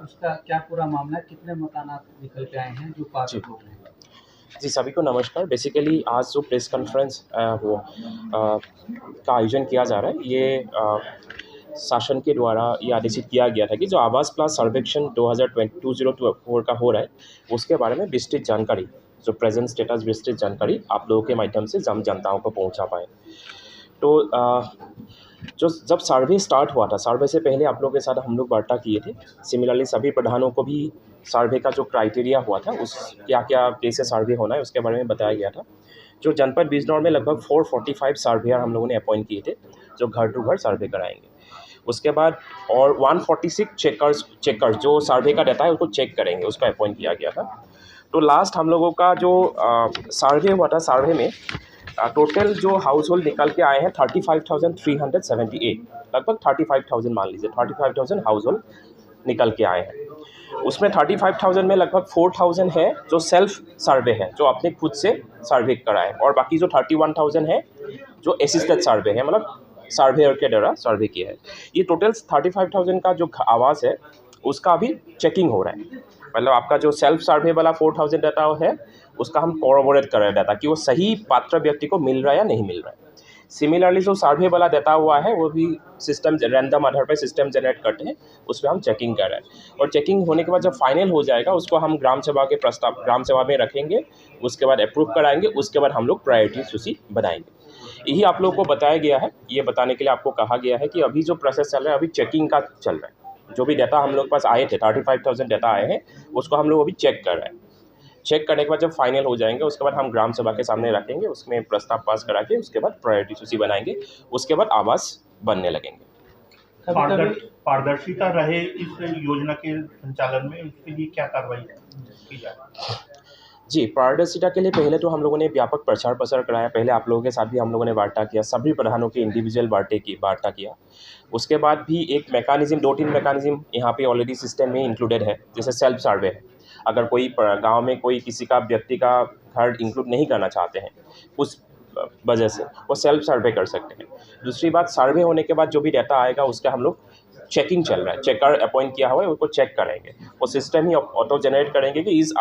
उसका क्या पूरा मामला है, कितने मकानात निकल के आए हैं जो पात्र लोग हैं? जी, सभी को नमस्कार। बेसिकली आज जो प्रेस कॉन्फ्रेंस का आयोजन किया जा रहा है, ये शासन के द्वारा ये आदेशित किया गया था कि जो आवास प्लस सर्वेक्षण 2024 का हो रहा है, उसके बारे में विस्तृत जानकारी, जो प्रेजेंट स्टेटस विस्तृत जानकारी आप लोगों के माध्यम से हम जनताओं को पहुंचा पाएँ। तो जो जब सर्वे स्टार्ट हुआ था, सर्वे से पहले आप लोगों के साथ हम लोग वार्ता किए थे। सिमिलरली सभी प्रधानों को भी सर्वे का जो क्राइटेरिया हुआ था, उस क्या क्या कैसे सर्वे होना है उसके बारे में बताया गया था। जो जनपद बिजनौर में लगभग 445 सर्वेयर हम लोगों ने अपॉइंट किए थे, जो घर टू घर सर्वे कराएंगे। उसके बाद और 146 चेकर्स जो सर्वे का डाटा है उसको चेक करेंगे, उसका अपॉइंट किया गया था। तो लास्ट हम लोगों का जो सर्वे हुआ था, सर्वे में टोटल जो हाउस होल्ड निकल के आए हैं 35,378, लगभग 35,000 मान लीजिए, 35,000 हाउस होल्ड निकल के आए हैं। उसमें 35,000 में लगभग 4,000 है जो सेल्फ सर्वे है, जो आपने खुद से सर्वे कराए, और बाकी जो 31,000 है जो असिस्टेड सर्वे है, मतलब सर्वेयर के द्वारा सर्वे किया है। ये टोटल 35,000 का जो आवास है उसका अभी चेकिंग हो रहा है। मतलब आपका जो सेल्फ सर्वे वाला 4,000 डाटा है उसका हम कोऑर्डिनेट कर रहे हैं डाटा कि वो सही पात्र व्यक्ति को मिल रहा है या नहीं मिल रहा है। सिमिलरली जो सर्वे वाला डाटा हुआ है वो भी सिस्टम रैंडम आधार पर सिस्टम जनरेट करते हैं, उस पर हम चेकिंग कर रहे हैं। और चेकिंग होने के बाद जब फाइनल हो जाएगा उसको हम ग्राम सभा के प्रस्ताव ग्राम सभा में रखेंगे, उसके बाद अप्रूव कराएंगे, उसके बाद हम लोग प्रायोरिटी सूची बनाएंगे। यही आप लोगों को बताया गया है। ये बताने के लिए आपको कहा गया है कि अभी जो प्रोसेस चल रहा है अभी चेकिंग का चल रहा है। जो भी डाटा हम लोग के पास आए थे 35,000 डाटा आए हैं उसको हम लोग अभी चेक कर रहे हैं। चेक करने के बाद जब फाइनल हो जाएंगे उसके बाद हम ग्राम सभा के सामने रखेंगे, उसमें प्रस्ताव पास करा के उसके बाद प्रायोरिटी सूची बनाएंगे, उसके बाद आवास बनने लगेंगे। पारदर्शिता रहे इस योजना के संचालन में, उसके लिए क्या कार्रवाई की जाए? जी, पारदर्शिता के लिए पहले तो हम लोगों ने व्यापक प्रचार प्रसार कराया। पहले आप लोगों के साथ भी हम लोगों ने वार्ता किया, सभी प्रधानों के इंडिविजुअल वार्ता किया। उसके बाद भी एक मैकेनिज्म, 2-3 मैकेनिज्म यहाँ पे ऑलरेडी सिस्टम में इंक्लूडेड है। जैसे सेल्फ सर्वे है, अगर कोई गांव में कोई किसी का व्यक्ति का घर इंक्लूड नहीं करना चाहते हैं उस वजह से, वो सेल्फ सर्वे कर सकते हैं। दूसरी बात, सर्वे होने के बाद जो भी डाटा आएगा उसका हम लोग चेकिंग चल रहा है, चेकर अपॉइंट किया हुआ है, उसको चेक करेंगे। वो सिस्टम ही ऑटो जनरेट करेंगे कि इस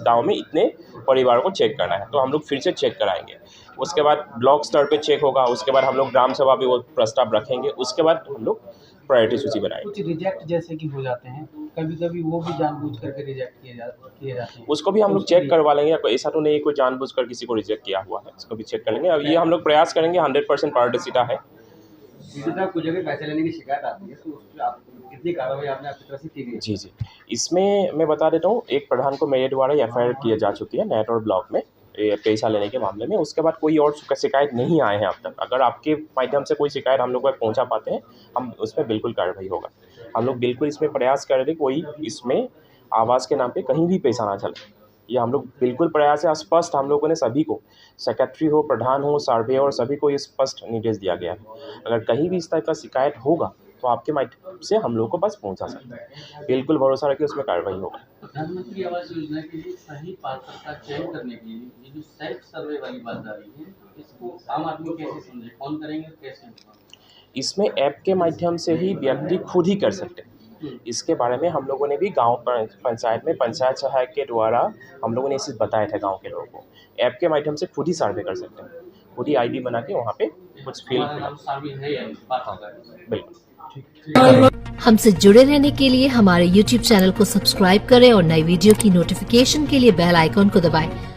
गांव में इतने परिवारों को चेक करना है, तो हम लोग फिर से चेक कराएंगे। उसके बाद ब्लॉक स्तर पे चेक होगा, उसके बाद हम लोग ग्राम सभा भी वो प्रस्ताव रखेंगे, उसके बाद हम लोग प्रायोरिटी सूची बनाएंगे। कुछ रिजेक्ट जैसे कि हो जाते हैं, कभी-कभी वो भी जानबूझ करके रिजेक्ट किए जाते हैं। उसको भी हम लोग चेक करवा लेंगे। ऐसा तो नहीं कोई जानबूझकर किसी को रिजेक्ट किया हुआ है, इसको भी चेक कर लेंगे। अब ये हम लोग प्रयास करेंगे, 100% पारदर्शिता है। कुछ जगह पैसे लेने की शिकायत आती है, तो उस पर आप कितनी कार्रवाई आपने आपकी तरफ से की गई? जी, इसमें मैं बता देता हूँ, एक प्रधान को मेरे द्वारा एफआईआर किया जा चुकी है नेट और ब्लॉक में, पैसा लेने के मामले में। उसके बाद कोई और शिकायत नहीं आए हैं अब तक। अगर आपके माध्यम से कोई शिकायत हम लोग तक पहुँचा पाते हैं, हम उसमें बिल्कुल कार्रवाई होगा। हम लोग बिल्कुल इसमें प्रयास कर रहे थे कोई इसमें आवास के नाम पे कहीं भी पैसा ना चले, ये हम लोग बिल्कुल प्रयास है। स्पष्ट हम लोगों ने सभी को, सेक्रेटरी हो, प्रधान हो, सर्वे और सभी को ये स्पष्ट निर्देश दिया गया है। अगर कहीं भी इस तरह का शिकायत होगा तो आपके माध्यम से हम लोग को पास पहुंचा सकते हैं। बिल्कुल भरोसा रखिए, उसमें कार्रवाई होगा। प्रधानमंत्री आवास योजना के लिए सही पात्रता चयन करने के लिए ये जो सेल्फ सर्वे वाली बात आ रही है, इसको आम आदमी कैसे समझे, कौन करेंगे, कैसे? इसमें ऐप के माध्यम से ही व्यक्ति खुद ही कर सकते हैं। इसके बारे में हम लोगों ने भी गांव पंचायत में पंचायत सहायक के द्वारा हम लोगों ने इसे बताया था गांव के लोगों को। ऐप के माध्यम से खुद ही सर्वे कर सकते हैं, खुद ही आईडी बना के वहाँ पे कुछ फिल। बिल्कुल। हमसे जुड़े रहने के लिए हमारे YouTube चैनल को सब्सक्राइब करें और नई वीडियो की नोटिफिकेशन के लिए बेल आइकॉन को दबाएं।